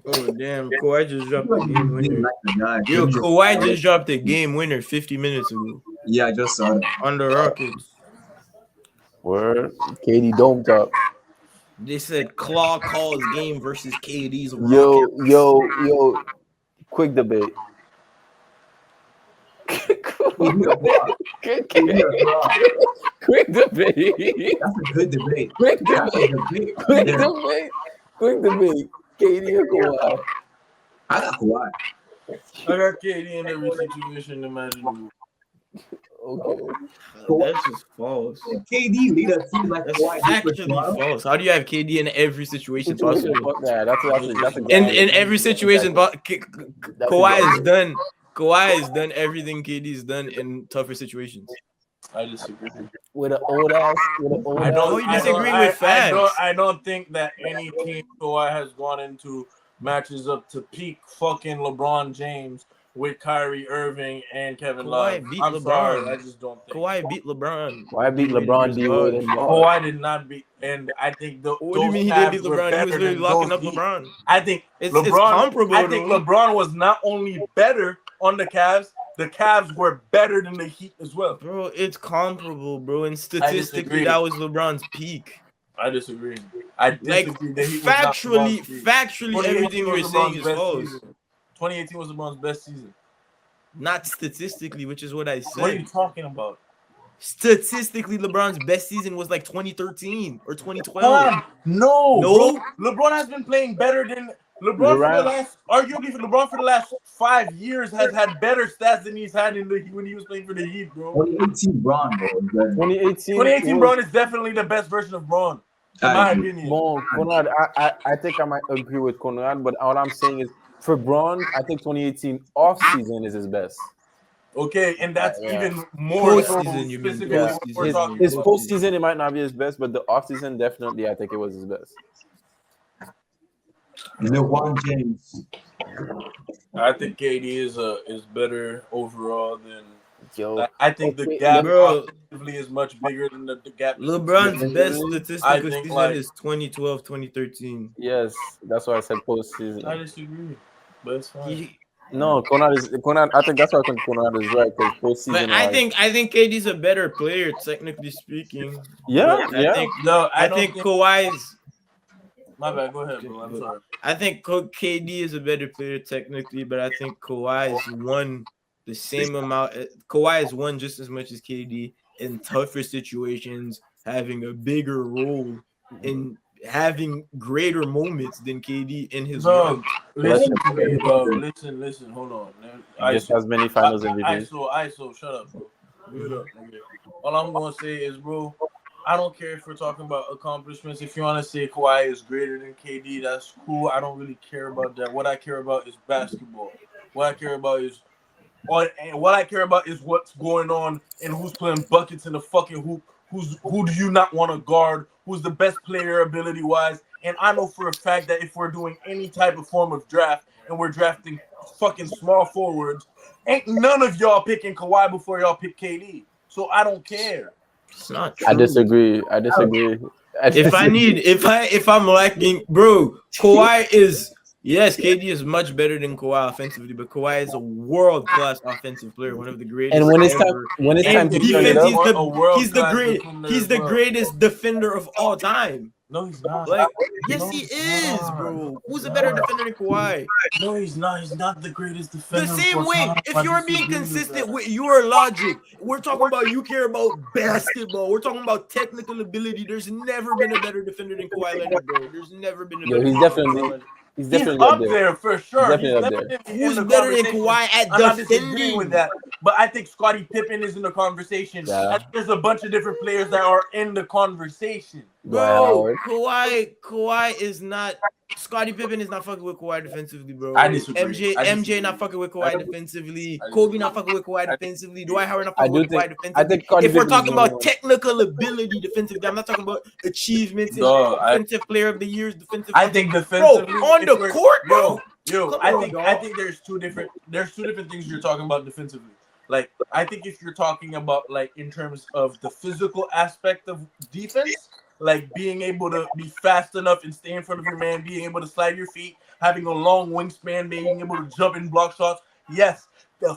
Oh damn, Kawhi just dropped the You game didn't winner. like the guy. Yo, KD just Kawhi just dropped the game winner 50 minutes ago yeah, I just saw that. on the Rockets. Word. KD dome top. They said Claw calls game versus KD's Yo, Rockets. yo. Quick debate. KD or Kawhi? KD or Kawhi? Quick debate. That's a good debate. Quick That's a debate. debate right Quick there. debate. Quick debate. KD or Kawhi? I got Kawhi. I got KD in every situation imaginable. Okay. That's just false. KD lead a team like That's Kawhi did for actually Toronto. false. How do you have KD in every situation possible? Fuck that. That's a In every situation, Kawhi has done. Kawhi has done everything KD's done in tougher situations. I disagree. with an old ass. I don't. Oh, you disagree with facts. I don't think that any team Kawhi has gone into matches up to peak fucking LeBron James with Kyrie Irving and Kevin Love. Kawhi beat I'm LeBron. sorry, I just don't think. Kawhi beat LeBron. Why beat LeBron D Wade and Ball? Kawhi did not beat, and I think What those do you mean he didn't Cavs beat were LeBron? He was better literally than locking those up Heat. LeBron. I think It's LeBron. comparable. I think though. LeBron was not only better on the Cavs. The Cavs were better than the Heat as well. Bro, it's comparable, bro. And statistically, disagree. that was LeBron's peak. I disagree. I Like disagree that he was not factually, LeBron's peak. factually, everything 2018 you're was saying LeBron's is best false. season. 2018 was LeBron's best season. Not statistically, which is what I What are you said. talking about? Statistically, LeBron's best season was like 2013 or 2012. No, No? bro. LeBron has been playing better than LeBron for the last. Arguably, LeBron for the last 5 years has had better stats than he's had when he was playing for the Heat, bro. 2018 Braun, bro. is better. 2018 Braun is definitely the best version of Braun, in my opinion. Bon, Conrad, I think I might agree with Conrad, but all I'm saying is for Braun, I think 2018 off season is his best. Okay, and that's even more so Postseason, you mean? specifically Yeah. what we're talking His about. postseason, it might not be his best, but the offseason, definitely, I think it was his best. LeBron James. I think KD is better overall than. Yo, I think the okay, gap bro. offensively is much bigger than the gap. LeBron's best I statistical think, season like- is 2012, 2013. yes, that's why I said I postseason. disagree, but it's fine. No, Conrad. I think that's why I think Conrad is right because postseason. But I think KD's a better player, technically speaking. Yeah, But yeah. No, I think Kawhi's. My bad. Go ahead, bro. I'm sorry. I think KD is a better player technically, but I think Kawhi has won the same amount. Kawhi has won just as much as KD in tougher situations, having a bigger role in having greater moments than KD in his No, run. listen to me, bro. Listen. Hold on. Just as many finals MVPs. ISO, shut up, bro. Mute up, nigga. All I'm gonna say is, bro, I don't care if we're talking about accomplishments. If you want to say Kawhi is greater than KD, that's cool. I don't really care about that. What I care about is basketball. What I care about is what's going on and who's playing buckets in the fucking hoop. Who do you not want to guard? Who's the best player ability wise? And I know for a fact that if we're doing any type of form of draft and we're drafting fucking small forwards, ain't none of y'all picking Kawhi before y'all pick KD. So I don't care. It's not true. I disagree. If I'm lacking, bro, Kawhi is. Yes, KD is much better than Kawhi offensively, but Kawhi is a world-class offensive player, one of the greatest. And when it's ever. time to turn it Defense, up, he's the greatest defender of all time. No, he's not. Like, yes, he is, bro. Who's a better defender than Kawhi? No, he's not. He's not the greatest defender. The same way, if you're being consistent with your logic, we're talking about you care about basketball. We're talking about technical ability. There's never been a better defender than Kawhi Leonard, bro. There's never been a better defender. He's He's definitely up there for sure. He's definitely up there. Who's better than Kawhi at I'm not disagreeing defending? with that, but I think Scottie Pippen is in the conversation. Yeah. There's a bunch of different players that are in the conversation. Bro, Kawhi is not. Scottie Pippen is not fucking with Kawhi defensively, bro. I disagree. MJ not fucking with Kawhi defensively. Kobe not fucking with Kawhi defensively. Dwight Howard not I fucking do with Kawhi think- defensively. I think Scottie If we're Pippen talking is about more- technical ability defensively, I'm not talking about achievements and No, defensive player of the years defensive. I think defensively, on the court, bro. Yo, Come I on, think dog. there's two different things you're talking about defensively. Like, I think if you're talking about like in terms of the physical aspect of defense, like being able to be fast enough and stay in front of your man, being able to slide your feet, having a long wingspan, being able to jump and block shots. Yes,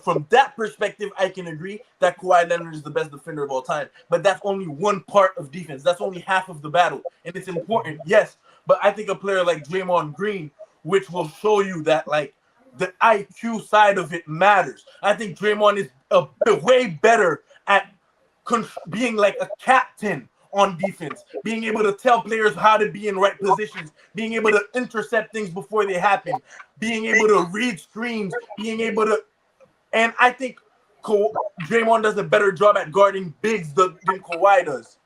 from that perspective, I can agree that Kawhi Leonard is the best defender of all time. But that's only one part of defense. That's only half of the battle. And it's important, yes. But I think a player like Draymond Green, which will show you that, like, the IQ side of it matters. I think Draymond is way better at being like a captain on defense, being able to tell players how to be in right positions, being able to intercept things before they happen, being able to read screens, being able to. And I think Draymond does a better job at guarding bigs than Kawhi does.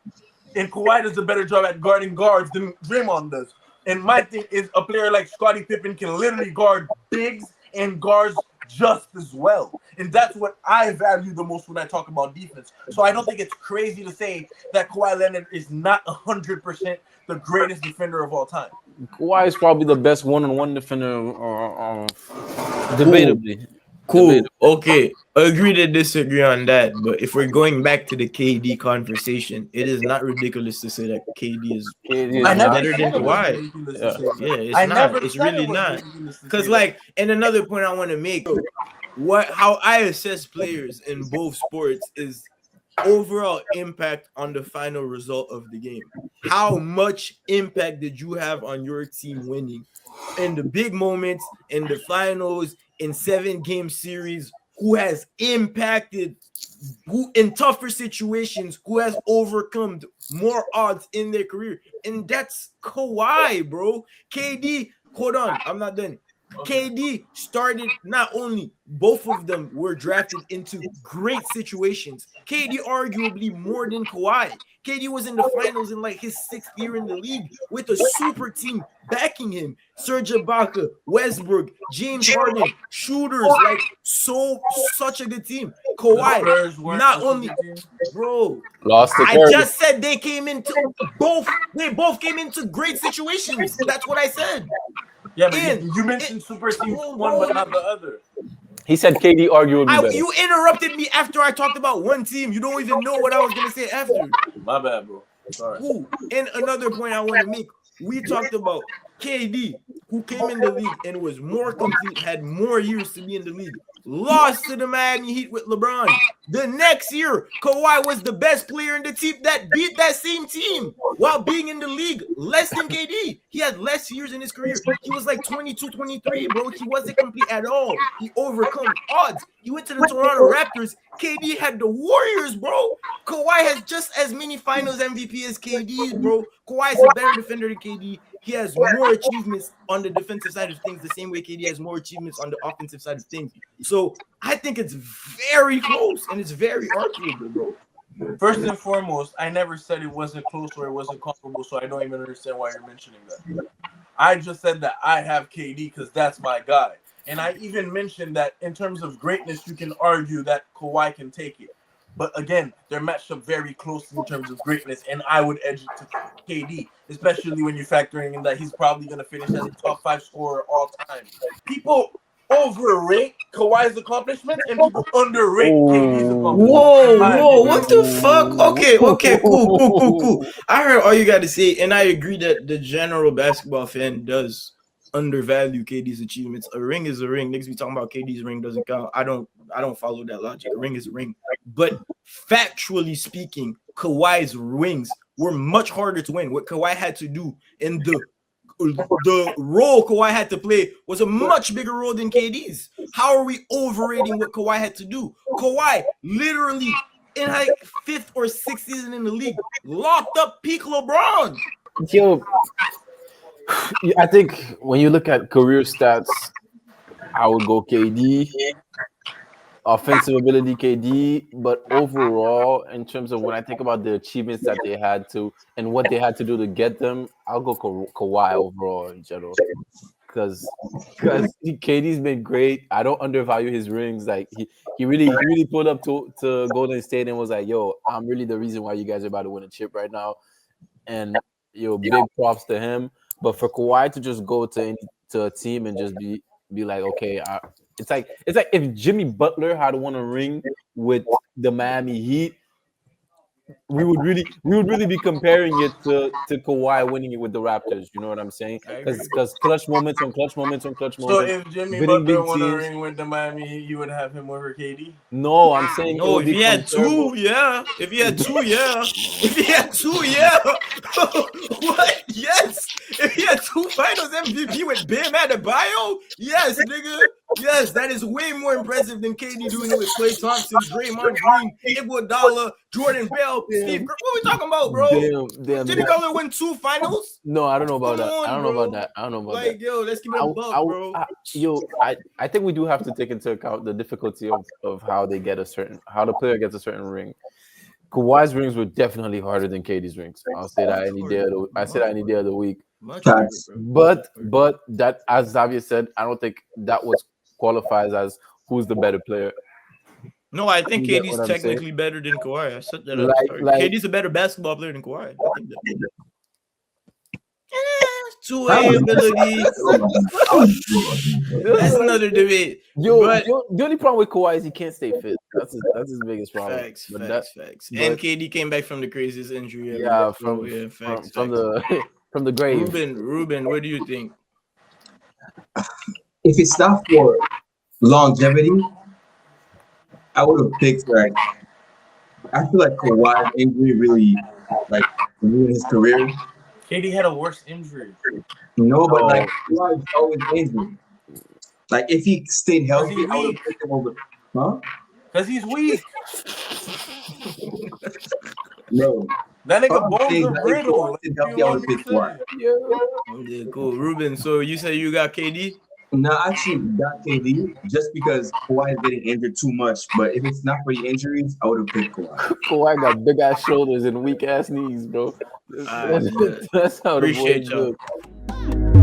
And Kawhi does a better job at guarding guards than Draymond does. And my thing is a player like Scottie Pippen can literally guard bigs and guards just as well. And that's what I value the most when I talk about defense. So I don't think it's crazy to say that Kawhi Leonard is not 100% the greatest defender of all time. Kawhi is probably the best one-on-one defender, debatably. Cool. Okay. Agree to disagree on that. But if we're going back to the KD conversation, it is not ridiculous to say that KD is better than Kawhi. Yeah, it's not. It's really not. Because, like, and another point I want to make, how I assess players in both sports is overall impact on the final result of the game. How much impact did you have on your team winning in the big moments, in the finals, in 7-game series? Who has impacted, who in tougher situations, who has overcome more odds in their career? And that's Kawhi, bro. KD, hold on, I'm not done. KD started, not only both of them were drafted into great situations. KD arguably more than Kawhi. KD was in the finals in like his 6th year in the league with a super team backing him. Serge Ibaka, Westbrook, James Harden, shooters, like such a good team. Kawhi, not only, bro, I just said they both came into great situations. That's what I said. Yeah, but you mentioned super teams one, but not the other. He said KD arguably better. You interrupted me after I talked about one team. You don't even know what I was going to say after. My bad, bro. Sorry. Ooh, and another point I want to make. We talked about KD, who came in the league and was more complete, had more years to be in the league. Lost to the Miami Heat with LeBron. The next year, Kawhi was the best player in the team that beat that same team while being in the league less than KD. He had less years in his career. He was like 22, 23, bro. He wasn't complete at all. He overcome odds. He went to the Toronto Raptors. KD had the Warriors, bro. Kawhi has just as many finals MVP as KD, bro. Kawhi is a better defender than KD. He has more achievements on the defensive side of things, the same way KD has more achievements on the offensive side of things. So I think it's very close and it's very arguable, bro. First and foremost, I never said it wasn't close or it wasn't comfortable, so I don't even understand why you're mentioning that. I just said that I have KD because that's my guy. And I even mentioned that in terms of greatness, you can argue that Kawhi can take it. But again, they're matched up very close in terms of greatness, and I would edge it to KD, especially when you're factoring in that he's probably going to finish as a top 5 scorer all time. People overrate Kawhi's accomplishments, and people underrate KD's accomplishments. Whoa, what the fuck? Okay, cool. I heard all you got to say, and I agree that the general basketball fan does undervalue KD's achievements. A ring is a ring. Niggas be talking about KD's ring doesn't count. I don't follow that logic. A ring is a ring. But factually speaking, Kawhi's rings were much harder to win. What Kawhi had to do in the role Kawhi had to play was a much bigger role than KD's. How are we overrating what Kawhi had to do? Kawhi literally in like 5th or 6th season in the league locked up peak LeBron. Yo, I think when you look at career stats, I would go KD. Offensive ability, KD, but overall, in terms of when I think about the achievements that they had to and what they had to do to get them, I'll go Kawhi overall in general. Because KD's been great. I don't undervalue his rings. Like he really pulled up to Golden State and was like, "Yo, I'm really the reason why you guys are about to win a chip right now." And big props to him. But for Kawhi to just go to a team and just be like, okay, it's like if Jimmy Butler had won a ring with the Miami Heat, we would really be comparing it to Kawhi winning it with the Raptors. You know what I'm saying? Because clutch moments on clutch moments on clutch So moments. if Jimmy Winning Butler big won a teams. ring with the Miami, you would have him over KD? No, I'm saying it No, would if be he had comparable. two, yeah. If he had two, yeah. If he had two, yeah. What? Yes. If he had two finals MVP with Bam Adebayo, yes, nigga. Yes, that is way more impressive than KD doing it with Klay Thompson, Draymond Green, Iguodala, Jordan Bell, Steve Kerr. What are we talking about, bro? Damn. Jimmy Butler win two finals? No, I don't know about Come that. on, I don't know bro. about that. I don't know about Like, that. yo, let's keep it a buck, bro. I think we do have to take into account the difficulty of how the player gets a certain ring. Kawhi's rings were definitely harder than KD's rings. I'll say that any day of the week. Much harder, Facts. bro. But that, as Xavier said, I don't think that was qualifies as who's the better player. No, I think You get KD's what I'm technically better than Kawhi. I said that at the start. Like- KD's a better basketball player than Kawhi. I think that. I Two-way was- ability. That's another debate. Yo, But the only problem with Kawhi is he can't stay fit. That's his biggest problem. facts. But And KD came back from the craziest injury ever. yeah, So, from facts. from the grave. Ruben, what do you think? If it's not for longevity, I would have picked like. I feel like Kawhi's injury really like ruined his career. KD had a worse injury. No, but like Kawhi's always injured. Like if he stayed healthy, he I would weak? have picked him over. Huh? Because he's weak. No. That nigga I'm bones saying are that if brittle. Kawhi stayed healthy, I would have picked Kawhi. Yeah, cool. Ruben, so you say you got KD? No, I actually got KD just because Kawhi is getting injured too much. But if it's not for the injuries, I would have picked Kawhi. Kawhi got big ass shoulders and weak ass knees, bro. Alright, That's how the appreciate boys y'all. look.